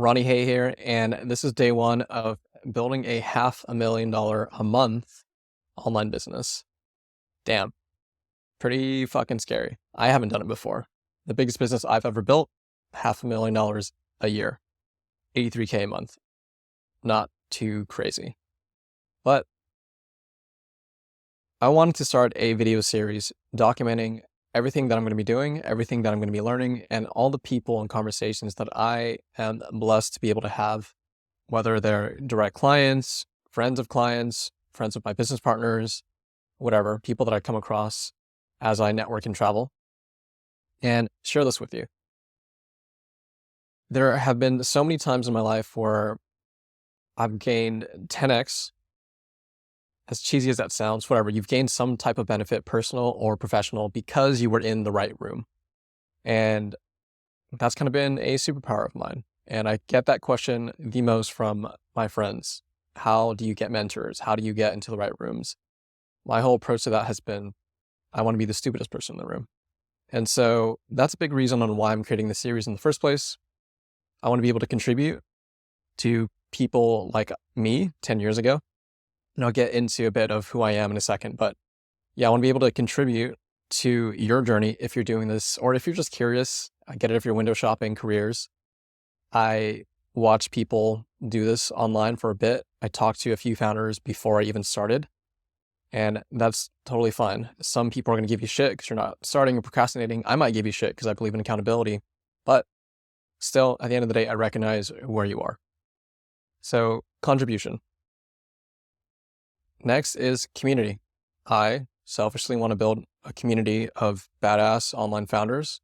Ronnie Hay here, and this is day one of building a $500,000 a month online business. Damn, pretty fucking scary. I haven't done it before. The biggest business I've ever built, $500,000 a year, 83K a month. Not too crazy. But I wanted to start a video series documenting everything that I'm going to be doing, everything that I'm going to be learning, and all the people and conversations that I am blessed to be able to have, whether they're direct clients, friends of my business partners, whatever, people that I come across as I network and travel, and share this with you. There have been so many times in my life where I've gained 10x, as cheesy as that sounds, whatever, you've gained some type of benefit, personal or professional, because you were in the right room. And that's kind of been a superpower of mine. And I get that question the most from my friends. How do you get mentors? How do you get into the right rooms? My whole approach to that has been, I want to be the stupidest person in the room. And so that's a big reason on why I'm creating this series in the first place. I want to be able to contribute to people like me 10 years ago. And I'll get into a bit of who I am in a second, but yeah, I want to be able to contribute to your journey if you're doing this, or if you're just curious. I get it if you're window shopping careers. I watch people do this online for a bit. I talked to a few founders before I even started, and that's totally fine. Some people are going to give you shit because you're not starting or procrastinating. I might give you shit because I believe in accountability, but still, at the end of the day, I recognize where you are. So, contribution. Next is community. I selfishly want to build a community of badass online founders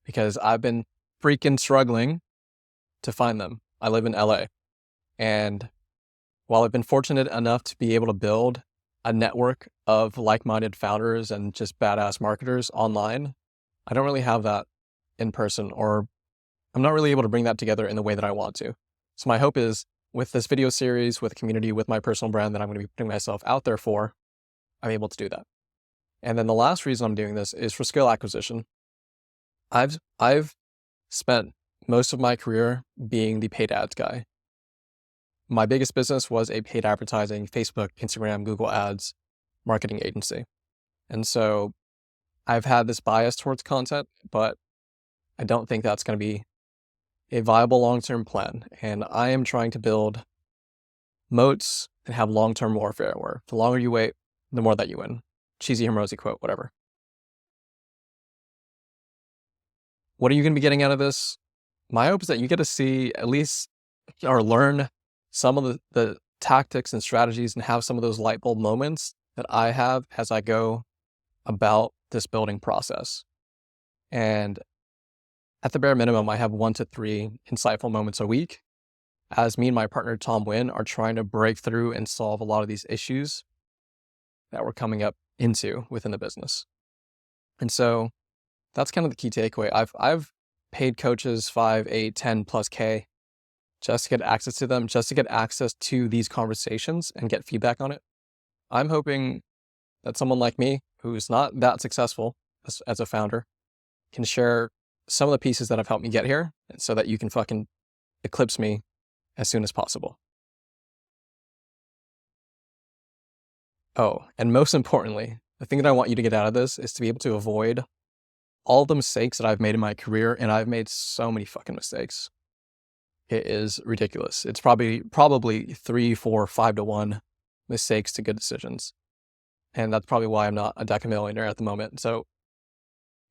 because I've been freaking struggling to find them. I live in LA. And while I've been fortunate enough to be able to build a network of like-minded founders and just badass marketers online, I don't really have that in person, or I'm not really able to bring that together in the way that I want to. So my hope is, with this video series, with community, with my personal brand that I'm going to be putting myself out there for, I'm able to do that. And then the last reason I'm doing this is for skill acquisition. I've spent most of my career being the paid ads guy. My biggest business was a paid advertising, Facebook, Instagram, Google Ads marketing agency. And so I've had this bias towards content, but I don't think that's going to be a viable long-term plan. And I am trying to build moats and have long-term warfare where the longer you wait, the more that you win. Cheesy Hormozi quote, whatever. What are you going to be getting out of this? My hope is that you get to see at least, or learn some of the tactics and strategies and have some of those light bulb moments that I have as I go about this building process. And at the bare minimum, I have 1 to 3 insightful moments a week as me and my partner, Tom Wynn, are trying to break through and solve a lot of these issues that we're coming up into within the business. And so that's kind of the key takeaway. I've paid coaches 5, 8, 10 plus K just to get access to them, just to get access to these conversations and get feedback on it. I'm hoping that someone like me, who's not that successful as a founder, can share some of the pieces that have helped me get here so that you can fucking eclipse me as soon as possible. Oh, and most importantly, the thing that I want you to get out of this is to be able to avoid all the mistakes that I've made in my career, and I've made so many fucking mistakes. It is ridiculous. It's probably 3, 4, 5 to 1 mistakes to good decisions. And that's probably why I'm not a decamillionaire at the moment. So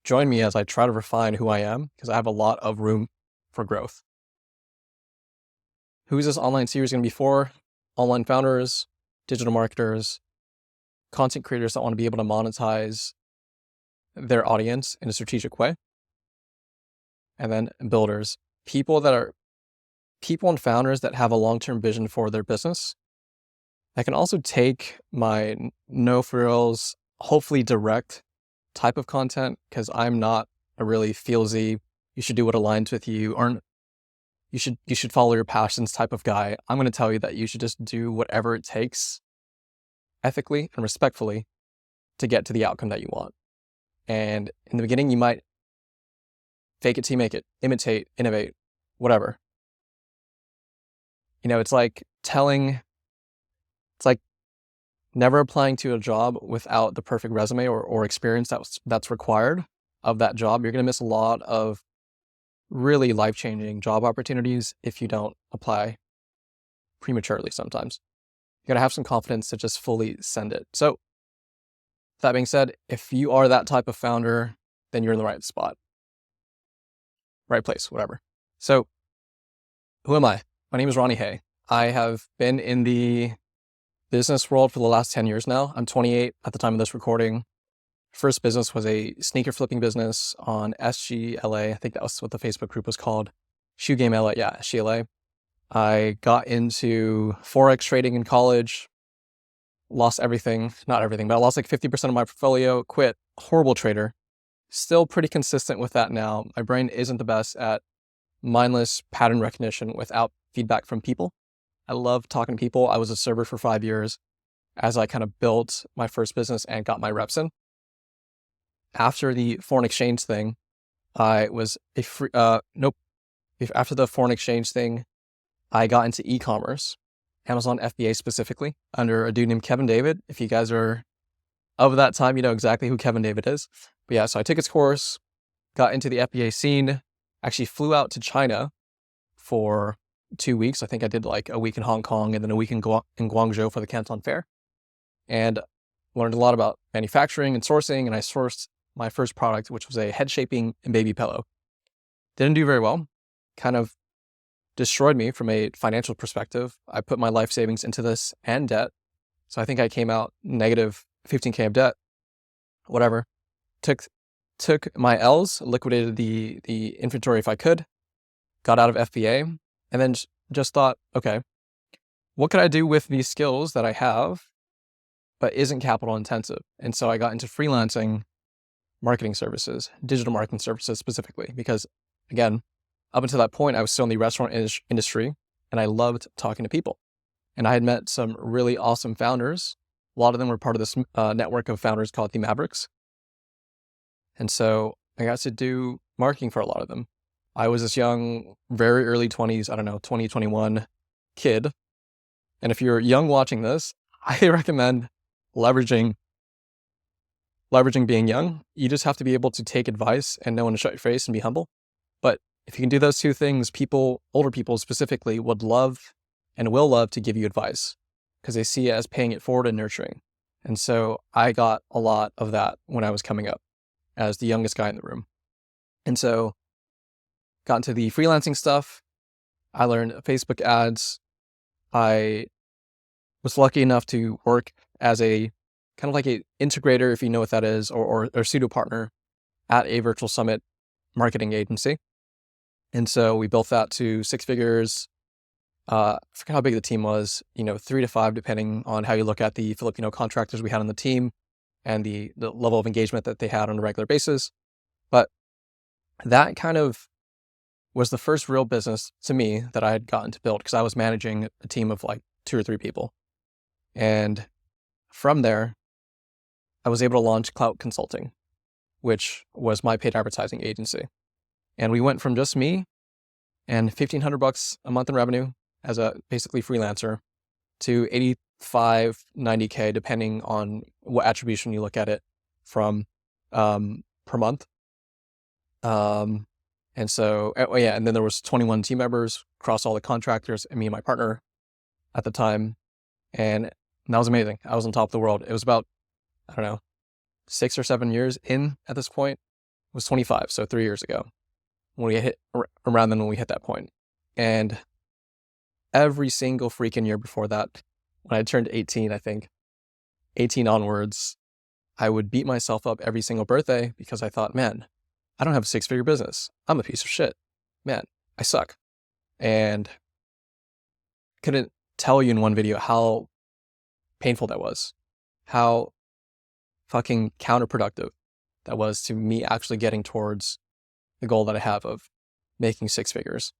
join me as I try to refine who I am, because I have a lot of room for growth. Who is this online series going to be for? Online founders, digital marketers, content creators that want to be able to monetize their audience in a strategic way. And then builders, people and founders that have a long-term vision for their business. I can also take my no frills, hopefully direct type of content, because I'm not a really feelsy, you should do what aligns with you, or you should follow your passions type of guy. I'm going to tell you that you should just do whatever it takes ethically and respectfully to get to the outcome that you want. And in the beginning, you might fake it till you make it, imitate, innovate, whatever. it's like it's like never applying to a job without the perfect resume or experience that's required of that job. You're going to miss a lot of really life-changing job opportunities if you don't apply prematurely sometimes. You got to have some confidence to just fully send it. So that being said, if you are that type of founder, then you're in the right spot, right place, whatever. So who am I? My name is Ronnie Hay. I have been in the business world for the last 10 years now. I'm 28 at the time of this recording. First business was a sneaker flipping business on SGLA. I think that was what the Facebook group was called. Shoe Game LA, yeah, SGLA. I got into Forex trading in college, lost everything, not everything, but I lost like 50% of my portfolio, quit, horrible trader. Still pretty consistent with that now. My brain isn't the best at mindless pattern recognition without feedback from people. I love talking to people. I was a server for 5 years as I kind of built my first business and got my reps in. After the foreign exchange thing, I was after the foreign exchange thing, I got into e-commerce, Amazon FBA specifically, under a dude named Kevin David. If you guys are of that time, you know exactly who Kevin David is. But yeah, so I took his course, got into the FBA scene, actually flew out to China for 2 weeks. I think I did like a week in Hong Kong and then a week in Guangzhou for the Canton Fair, and learned a lot about manufacturing and sourcing. And I sourced my first product, which was a head shaping and baby pillow. Didn't do very well, kind of destroyed me from a financial perspective. I put my life savings into this and debt. So I think I came out negative 15K of debt, whatever. Took my L's, liquidated the inventory if I could, got out of FBA, and then just thought, okay, what could I do with these skills that I have, but isn't capital intensive? And so I got into freelancing marketing services, digital marketing services specifically, because again, up until that point, I was still in the restaurant industry and I loved talking to people. And I had met some really awesome founders. A lot of them were part of this network of founders called the Mavericks. And so I got to do marketing for a lot of them. I was this young, very early 20s, 20, 21 kid. And if you're young watching this, I recommend leveraging being young. You just have to be able to take advice and know when to shut your face and be humble. But if you can do those two things, older people specifically, would love and will love to give you advice because they see it as paying it forward and nurturing. And so I got a lot of that when I was coming up as the youngest guy in the room. And so got into the freelancing stuff. I learned Facebook ads. I was lucky enough to work as a kind of like an integrator, if you know what that is, or pseudo partner at a virtual summit marketing agency. And so we built that to 6 figures. I forget how big the team was, 3 to 5, depending on how you look at the Filipino contractors we had on the team and the level of engagement that they had on a regular basis. But that kind of was the first real business to me that I had gotten to build because I was managing a team of like 2 or 3 people. And from there, I was able to launch Clout Consulting, which was my paid advertising agency. And we went from just me and $1,500 a month in revenue as a basically freelancer to 85, 90K, depending on what attribution you look at it from per month. And so, and then there was 21 team members across all the contractors and me and my partner at the time. And that was amazing. I was on top of the world. It was about, 6 or 7 years in at this point. It was 25, so 3 years ago when we hit that point. And every single freaking year before that, when I turned 18, I think, 18 onwards, I would beat myself up every single birthday because I thought, man, I don't have a 6-figure business. I'm a piece of shit. Man, I suck. And couldn't tell you in one video how painful that was, how fucking counterproductive that was to me actually getting towards the goal that I have of making 6 figures.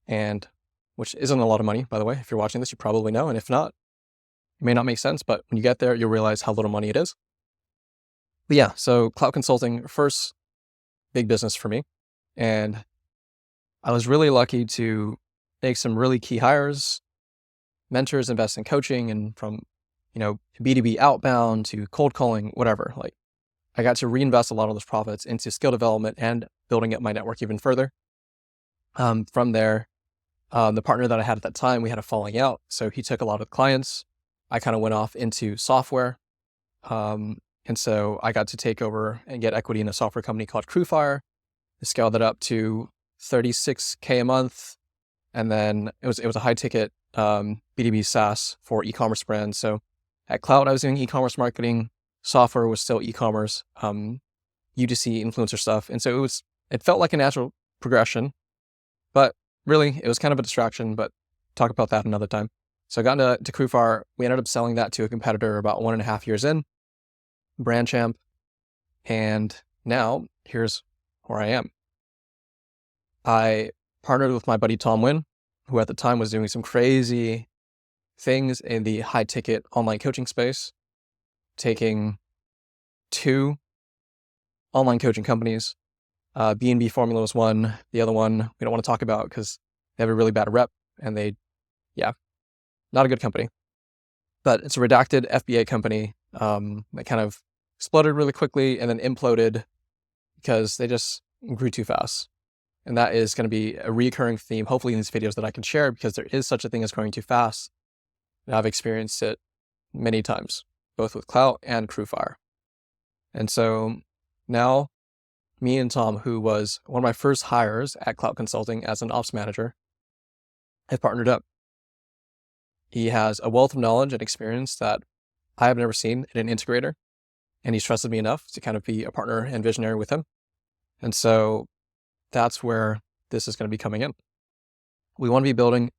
And which isn't a lot of money, by the way. If you're watching this, you probably know. And if not, it may not make sense, but when you get there, you'll realize how little money it is. But yeah, so Clout Consulting, first big business for me. And I was really lucky to make some really key hires, mentors invest in coaching, and from, B2B outbound to cold calling, whatever. Like, I got to reinvest a lot of those profits into skill development and building up my network even further. From there, the partner that I had at that time, we had a falling out. So he took a lot of clients. I kind of went off into software. And so I got to take over and get equity in a software company called Crewfire. I scaled that up to $36K a month. And then it was a high ticket B2B SaaS for e-commerce brands. So at Clout, I was doing e-commerce marketing. Software was still e-commerce, UGC influencer stuff. And so it felt like a natural progression, but really it was kind of a distraction, but talk about that another time. So I got into Crewfire. We ended up selling that to a competitor about 1.5 years in, Brandchamp. And now here's where I am. I partnered with my buddy Tom Wynn, who at the time was doing some crazy things in the high ticket online coaching space, taking 2 online coaching companies. B&B Formula was one. The other one we don't want to talk about because they have a really bad rep, and not a good company. But it's a redacted FBA company that kind of exploded really quickly and then imploded because they just grew too fast. And that is going to be a recurring theme, hopefully in these videos that I can share, because there is such a thing as growing too fast. And I've experienced it many times, both with Clout and Crewfire. And so now me and Tom, who was one of my first hires at Clout Consulting as an ops manager, have partnered up. He has a wealth of knowledge and experience that I have never seen in an integrator, and he's trusted me enough to kind of be a partner and visionary with him. And so that's where this is going to be coming in. We want to be building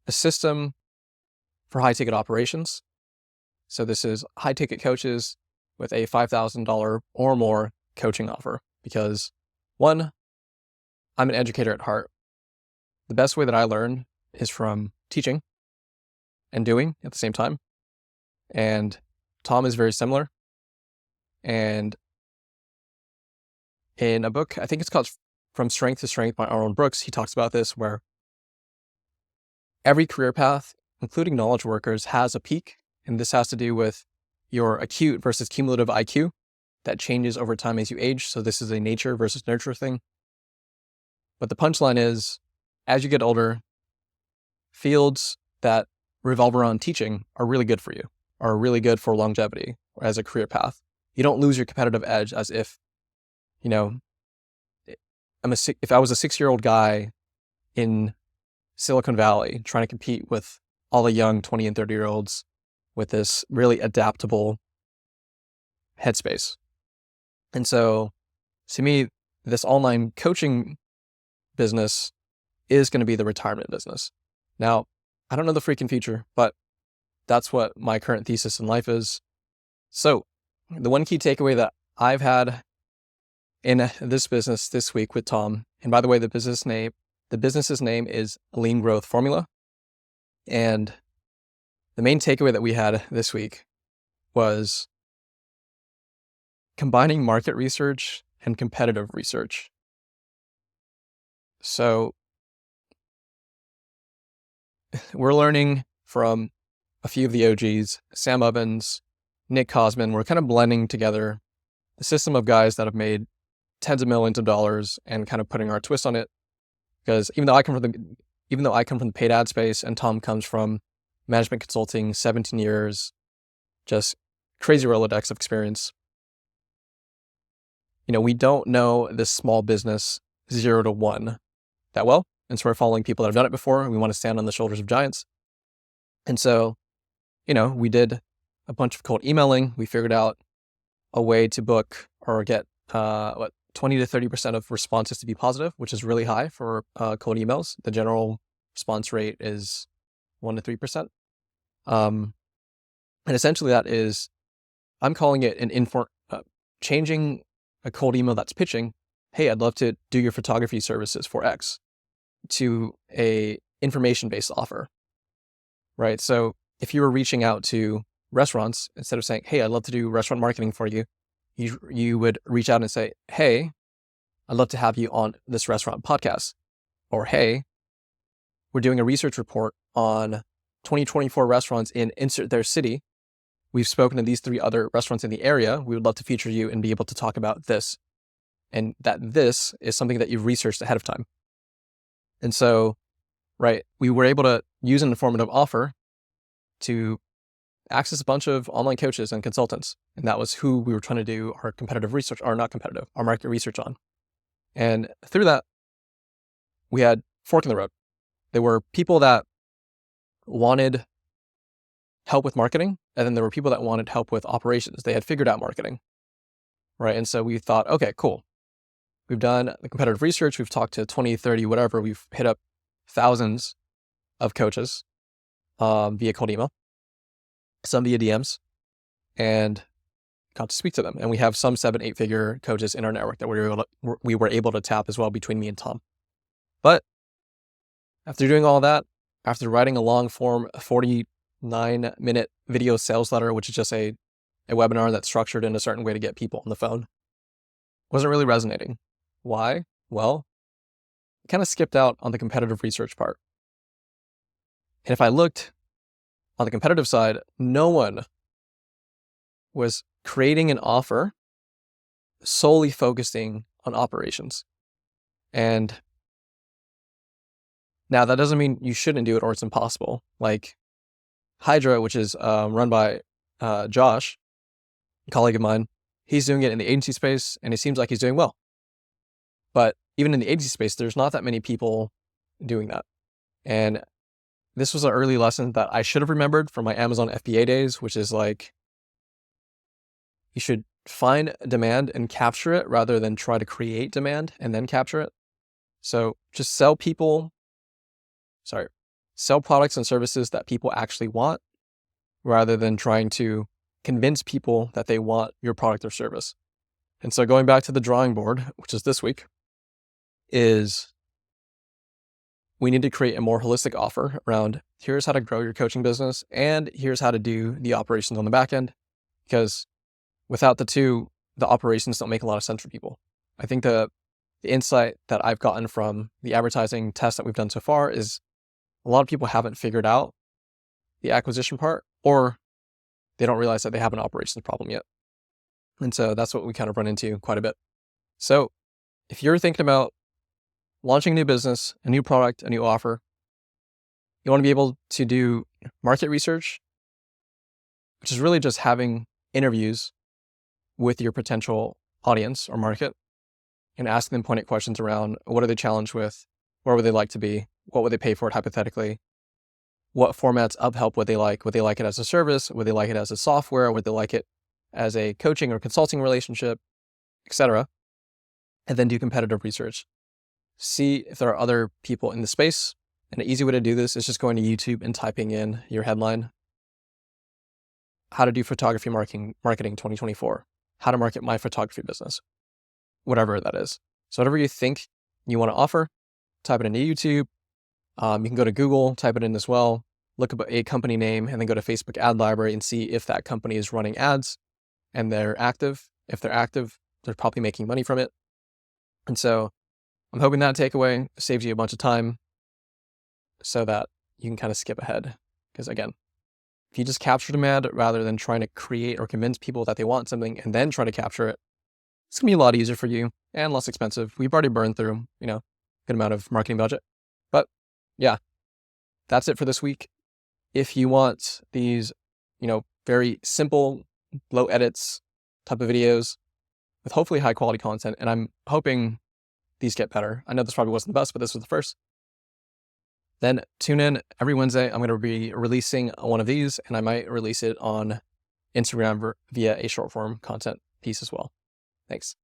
a system for high ticket operations. So this is high ticket coaches with a $5,000 or more coaching offer, because 1, I'm an educator at heart. The best way that I learn is from teaching and doing at the same time. And Tom is very similar. And in a book, I think it's called From Strength to Strength by Aaron Brooks, he talks about this, where every career path, including knowledge workers, has a peak. And this has to do with your acute versus cumulative IQ that changes over time as you age. So this is a nature versus nurture thing. But the punchline is, as you get older, fields that revolve around teaching are really good for you, are really good for longevity as a career path. You don't lose your competitive edge as if, if I was a 6-year-old guy in Silicon Valley trying to compete with all the young 20 and 30-year-olds with this really adaptable headspace. And so to me, this online coaching business is going to be the retirement business. Now, I don't know the freaking future, but that's what my current thesis in life is. So the one key takeaway that I've had in this business this week with Tom, and by the way, the business's name is Lean Growth Formula. And the main takeaway that we had this week was combining market research and competitive research. So we're learning from a few of the OGs, Sam Ovens, Nick Cosman. We're kind of blending together a system of guys that have made tens of millions of dollars and kind of putting our twist on it. Because even though I come from the paid ad space and Tom comes from management consulting, 17 years, just crazy Rolodex of experience. We don't know this small business 0 to 1 that well. And so we're following people that have done it before, and we want to stand on the shoulders of giants. And so, we did a bunch of cold emailing. We figured out a way to book or get 20 to 30% of responses to be positive, which is really high for cold emails. The general response rate is 1 to 3%. And essentially that is, I'm calling it changing a cold email that's pitching, hey, I'd love to do your photography services for X, to a information-based offer, right? So if you were reaching out to restaurants, instead of saying, hey, I'd love to do restaurant marketing for you, you would reach out and say, hey, I'd love to have you on this restaurant podcast. Or, hey, we're doing a research report on 2024 restaurants in insert their city. We've spoken to these 3 other restaurants in the area. We would love to feature you and be able to talk about this. And that this is something that you've researched ahead of time. And so, right, we were able to use an informative offer to access a bunch of online coaches and consultants. And that was who we were trying to do our competitive research, or not competitive, our market research on. And through that, we had fork in the road. There were people that wanted help with marketing, and then there were people that wanted help with operations. They had figured out marketing, right? And so we thought, okay, cool. We've done the competitive research. We've talked to 20, 30, whatever. We've hit up thousands of coaches via cold email, some via DMs, and got to speak to them. And we have some 7-8 figure coaches in our network that we were able to tap as well between me and Tom. But after doing all that, after writing a long form 49-minute video sales letter, which is just a webinar that's structured in a certain way to get people on the phone, wasn't really resonating. Why? Well, I kind of skipped out on the competitive research part. And if I looked on the competitive side, no one was creating an offer solely focusing on operations. And now that doesn't mean you shouldn't do it or it's impossible. Like Hydra, which is run by Josh, a colleague of mine, he's doing it in the agency space and it seems like he's doing well. But even in the agency space, there's not that many people doing that. And this was an early lesson that I should have remembered from my Amazon FBA days, which is like, you should find demand and capture it rather than try to create demand and then capture it. So just sell products and services that people actually want rather than trying to convince people that they want your product or service. And so going back to the drawing board, which is this week, is we need to create a more holistic offer around here's how to grow your coaching business and here's how to do the operations on the back end. Because without the two, the operations don't make a lot of sense for people. I think the insight that I've gotten from the advertising test that we've done so far is a lot of people haven't figured out the acquisition part, or they don't realize that they have an operations problem yet. And so that's what we kind of run into quite a bit. So if you're thinking about launching a new business, a new product, a new offer, you want to be able to do market research, which is really just having interviews with your potential audience or market and asking them pointed questions around what are they challenged with, where would they like to be, what would they pay for it hypothetically, what formats of help would they like it as a service, would they like it as a software, would they like it as a coaching or consulting relationship, etc. And then do competitive research. See if there are other people in the space. And an easy way to do this is just going to YouTube and typing in your headline, how to do photography marketing 2024, how to market my photography business, whatever that is. So whatever you think you want to offer, type it into YouTube. You can go to Google, type it in as well, look up a company name, and then go to Facebook ad library and see if that company is running ads and they're active. If they're active, they're probably making money from it. And so I'm hoping that takeaway saves you a bunch of time so that you can kind of skip ahead. Because again, if you just capture demand rather than trying to create or convince people that they want something and then try to capture it, it's going to be a lot easier for you and less expensive. We've already burned through, a good amount of marketing budget. But yeah, that's it for this week. If you want these, very simple, low edits type of videos with hopefully high quality content, and I'm hoping these get better. I know this probably wasn't the best, but this was the first. Then tune in every Wednesday. I'm going to be releasing one of these, and I might release it on Instagram via a short form content piece as well. Thanks.